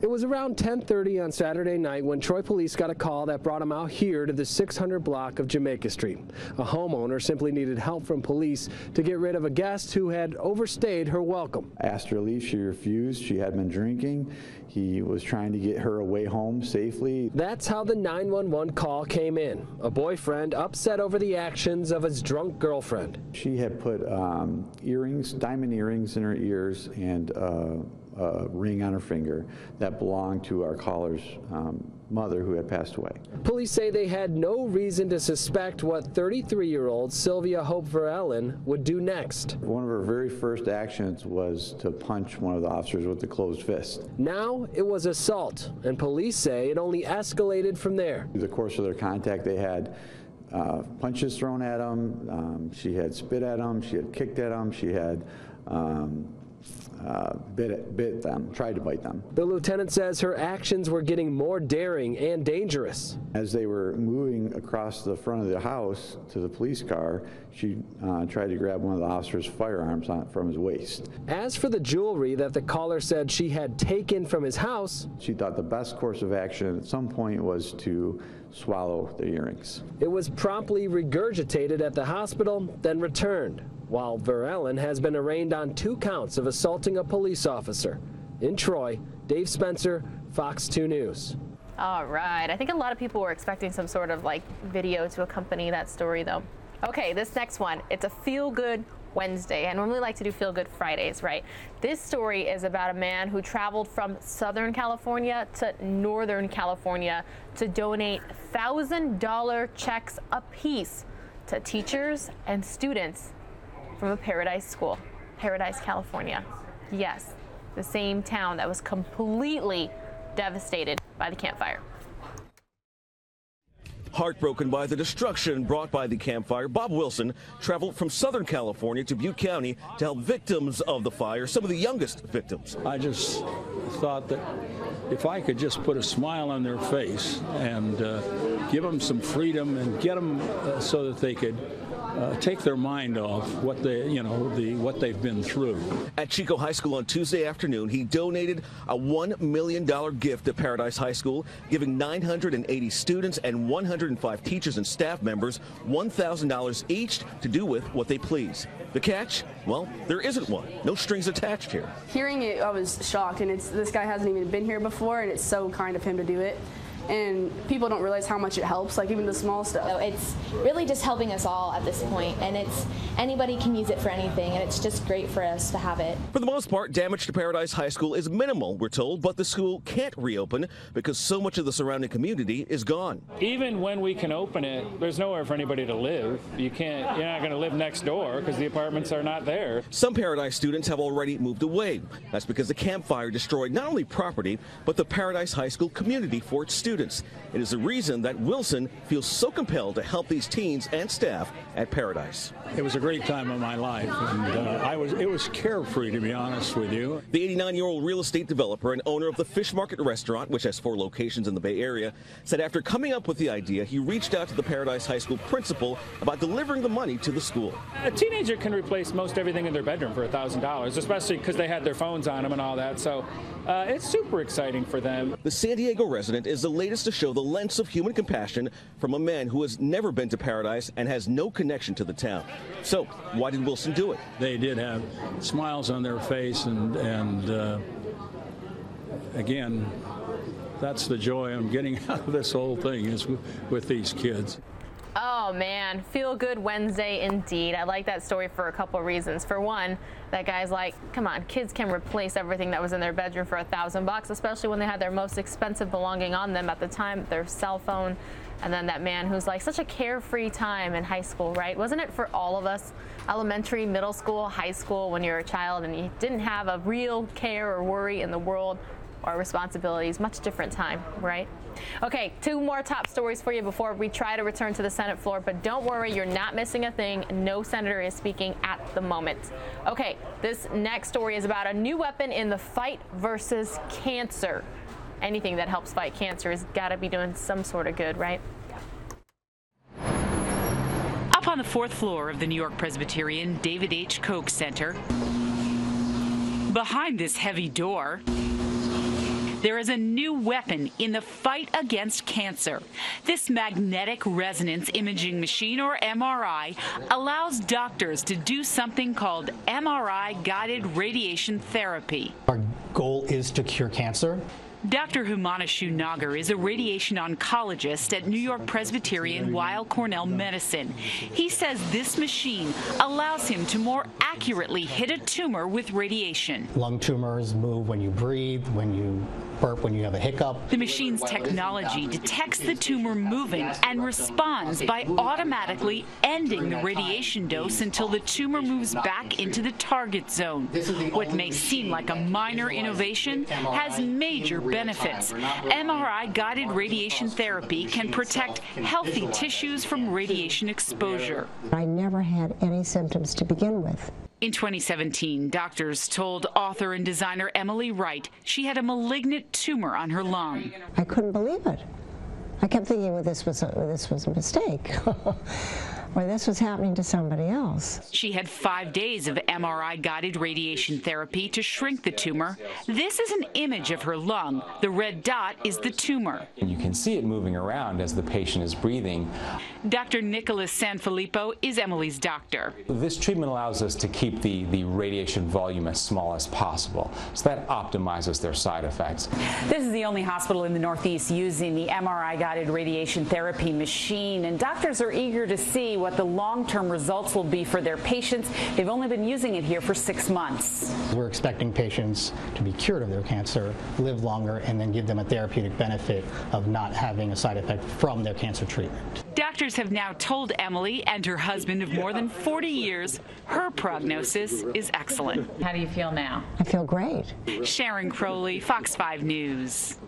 It was around 10:30 on Saturday night when Troy police got a call that brought them out here to the 600 block of Jamaica Street. A homeowner simply needed help from police to get rid of a guest who had overstayed her welcome. I asked her to leave. She refused. She had been drinking. He was trying to get her away home safely. That's how the 911 call came in. A boyfriend upset over the actions of his drunk girlfriend. She had put earrings, diamond earrings in her ears and a ring on her finger that belonged to our caller's mother who had passed away. Police say they had no reason to suspect what 33-year-old Sylvia Hope Verellen would do next. One of her very first actions was to punch one of the officers with a closed fist. Now it was assault, and police say it only escalated from there. Through the course of their contact, they had punches thrown at him, she had spit at him, she had kicked at him, she had bit them, tried to bite them. The lieutenant says her actions were getting more daring and dangerous. As they were moving across the front of the house to the police car, she tried to grab one of the officer's firearms from his waist. As for the jewelry that the caller said she had taken from his house, she thought the best course of action at some point was to swallow the earrings. It was promptly regurgitated at the hospital, then returned, while Verellen has been arraigned on 2 counts of assaulting a police officer. In Troy, Dave Spencer, Fox 2 News. All right. I think a lot of people were expecting some sort of video to accompany that story, though. Okay, this next one, it's a feel-good Wednesday. I normally like to do feel-good Fridays, right? This story is about a man who traveled from Southern California to Northern California to donate $1,000 checks apiece to teachers and students from a Paradise school, Paradise, California. Yes, the same town that was completely devastated by the Camp Fire. Heartbroken by the destruction brought by the Camp Fire, Bob Wilson traveled from Southern California to Butte County to help victims of the fire, some of the youngest victims. I just thought that if I could just put a smile on their face and give them some freedom and get them so that they could take their mind off what they've been through. At Chico High School on Tuesday afternoon, he donated a $1 million gift to Paradise High School, giving 980 students and 105 teachers and staff members $1,000 each to do with what they please. The catch? Well, there isn't one. No strings attached here. Hearing it, I was shocked, and this guy hasn't even been here before, and it's so kind of him to do it. And people don't realize how much it helps, even the small stuff. So it's really just helping us all at this point, and anybody can use it for anything, and it's just great for us to have it. For the most part, damage to Paradise High School is minimal, we're told, but the school can't reopen because so much of the surrounding community is gone. Even when we can open it, there's nowhere for anybody to live. You're not going to live next door because the apartments are not there. Some Paradise students have already moved away. That's because the Camp Fire destroyed not only property, but the Paradise High School community for its students. It is the reason that Wilson feels so compelled to help these teens and staff at Paradise. It was a great time of my life, and it was carefree, to be honest with you. The 89-year-old real estate developer and owner of the Fish Market restaurant, which has 4 locations in the Bay Area, said after coming up with the idea, he reached out to the Paradise High School principal about delivering the money to the school. A teenager can replace most everything in their bedroom for $1,000, especially because they had their phones on them and all that, so it's super exciting for them. The San Diego resident is the latest to show the lengths of human compassion from a man who has never been to Paradise and has no connection to the town. So, why did Wilson do it? They did have smiles on their face, and again, that's the joy I'm getting out of this whole thing is with these kids. Oh man, feel good Wednesday indeed. I like that story for a couple of reasons. For one, that guy's like, come on, kids can replace everything that was in their bedroom for $1,000, especially when they had their most expensive belonging on them at the time, their cell phone. And then that man who's like such a carefree time in high school, right? Wasn't it for all of us? Elementary, middle school, high school, when you were a child and you didn't have a real care or worry in the world or responsibilities. Much different time, right? Okay, 2 more top stories for you before we try to return to the Senate floor, but don't worry, you're not missing a thing. No senator is speaking at the moment. Okay, this next story is about a new weapon in the fight versus cancer. Anything that helps fight cancer has got to be doing some sort of good, right? Up on the 4th floor of the New York Presbyterian David H. Koch Center, behind this heavy door, there is a new weapon in the fight against cancer. This magnetic resonance imaging machine, or MRI, allows doctors to do something called MRI-guided radiation therapy. Our goal is to cure cancer. Dr. Humanishu Nagar is a radiation oncologist at New York Presbyterian Weill Cornell Medicine. He says this machine allows him to more accurately hit a tumor with radiation. Lung tumors move when you breathe, when you burp, when you have a hiccup. The machine's technology detects the tumor moving and responds by automatically ending the radiation dose until the tumor moves back into the target zone. What may seem like a minor innovation has major benefits. MRI-guided radiation therapy can protect healthy tissues from radiation exposure. I never had any symptoms to begin with. In 2017, doctors told author and designer Emily Wright she had a malignant tumor on her lung. I couldn't believe it. I kept thinking, well, this was a mistake. Or this was happening to somebody else. She had 5 days of MRI-guided radiation therapy to shrink the tumor. This is an image of her lung. The red dot is the tumor. And you can see it moving around as the patient is breathing. Dr. Nicholas Sanfilippo is Emily's doctor. This treatment allows us to keep the radiation volume as small as possible, so that optimizes their side effects. This is the only hospital in the Northeast using the MRI-guided radiation therapy machine, and doctors are eager to see what the long-term results will be for their patients. They've only been using it here for 6 months. We're expecting patients to be cured of their cancer, live longer, and then give them a therapeutic benefit of not having a side effect from their cancer treatment. Doctors have now told Emily and her husband of more than 40 years her prognosis is excellent. How do you feel now? I feel great. Sharon Crowley, Fox 5 News.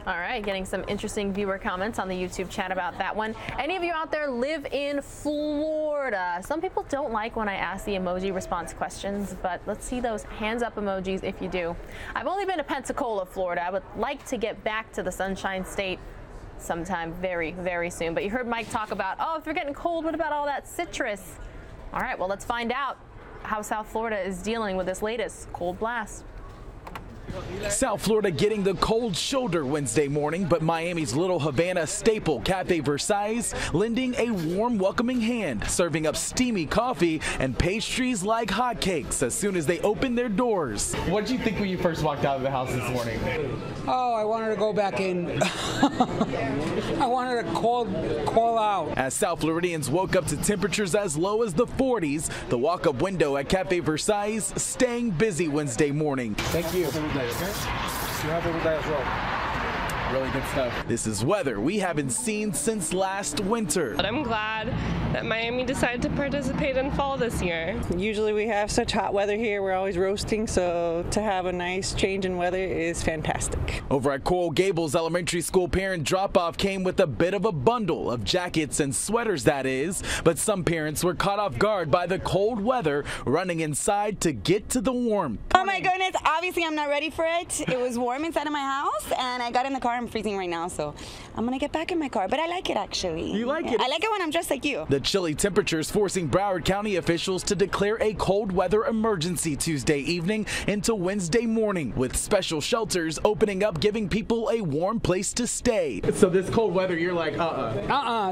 All right, getting some interesting viewer comments on the YouTube chat about that one. Any of you out there live in Florida? Some people don't like when I ask the emoji response questions, but let's see those hands up emojis if you do. I've only been to Pensacola, Florida. I would like to get back to the Sunshine State sometime very, very soon. But you heard Mike talk about, oh, if you're getting cold, what about all that citrus? All right, well, let's find out how South Florida is dealing with this latest cold blast. South Florida getting the cold shoulder Wednesday morning, but Miami's Little Havana staple Cafe Versailles lending a warm, welcoming hand, serving up steamy coffee and pastries like hotcakes as soon as they open their doors. What did you think when you first walked out of the house this morning? Oh, I wanted to go back in. I wanted to call out. As South Floridians woke up to temperatures as low as the 40s, the walk-up window at Cafe Versailles staying busy Wednesday morning. Thank you. Okay? You have a good day as well. Really good stuff. This is weather we haven't seen since last winter. But I'm glad that Miami decided to participate in fall this year. Usually we have such hot weather here, we're always roasting, so to have a nice change in weather is fantastic. Over at Coral Gables Elementary School, parent drop-off came with a bit of a bundle of jackets and sweaters, that is, but some parents were caught off guard by the cold weather, running inside to get to the warmth. Oh my goodness, obviously I'm not ready for it. It was warm inside of my house, and I got in the car. I'm freezing right now, so I'm gonna get back in my car, but I like it actually. You like it? I like it when I'm dressed like you. The chilly temperatures forcing Broward County officials to declare a cold weather emergency Tuesday evening into Wednesday morning, with special shelters opening up, giving people a warm place to stay. So this cold weather, you're like,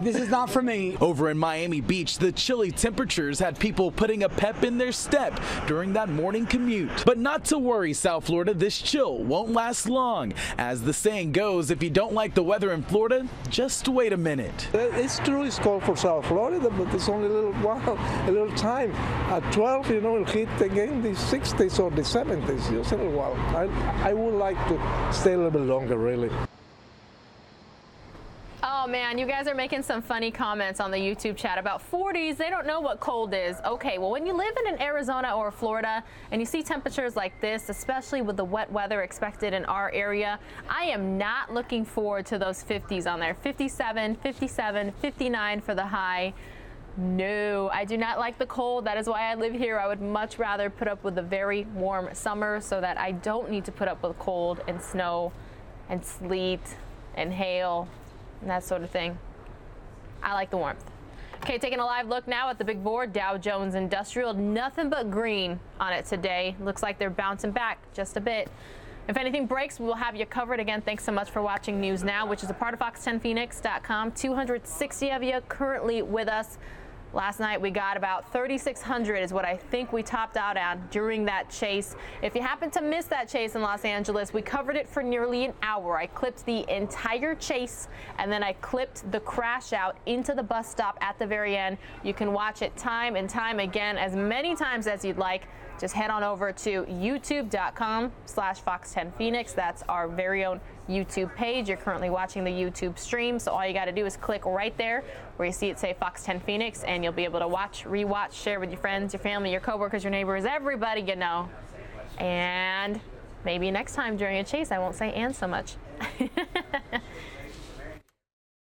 this is not for me. Over in Miami Beach, the chilly temperatures had people putting a pep in their step during that morning commute. But not to worry, South Florida, this chill won't last long. As the saying goes, if you don't like the weather in Florida, just wait a minute. It's true, it's cold for South Florida, but it's only a little while, a little time. At 12, it'll hit again the 60s or the 70s, just a little while. I would like to stay a little bit longer, really. Oh man, you guys are making some funny comments on the YouTube chat about 40s. They don't know what cold is. Okay, well, when you live in Arizona or Florida and you see temperatures like this, especially with the wet weather expected in our area, I am not looking forward to those 50s on there. 57, 57, 59 for the high. No, I do not like the cold. That is why I live here. I would much rather put up with a very warm summer so that I don't need to put up with cold and snow and sleet and hail and that sort of thing. I like the warmth. Okay, taking a live look now at the big board. Dow Jones Industrial, nothing but green on it today. Looks like they're bouncing back just a bit. If anything breaks, we will have you covered. Again, thanks so much for watching News Now, which is a part of Fox10Phoenix.com. 260 of you currently with us. Last night we got about 3,600 is what I think we topped out on during that chase. If you happen to miss that chase in Los Angeles, we covered it for nearly an hour. I clipped the entire chase and then I clipped the crash out into the bus stop at the very end. You can watch it time and time again, as many times as you'd like. Just head on over to youtube.com/Fox10Phoenix. That's our very own YouTube page. You're currently watching the YouTube stream, so all you got to do is click right there where you see it say Fox 10 Phoenix, and you'll be able to watch, rewatch, share with your friends, your family, your coworkers, your neighbors, everybody you know. And maybe next time during a chase, I won't say "and" so much.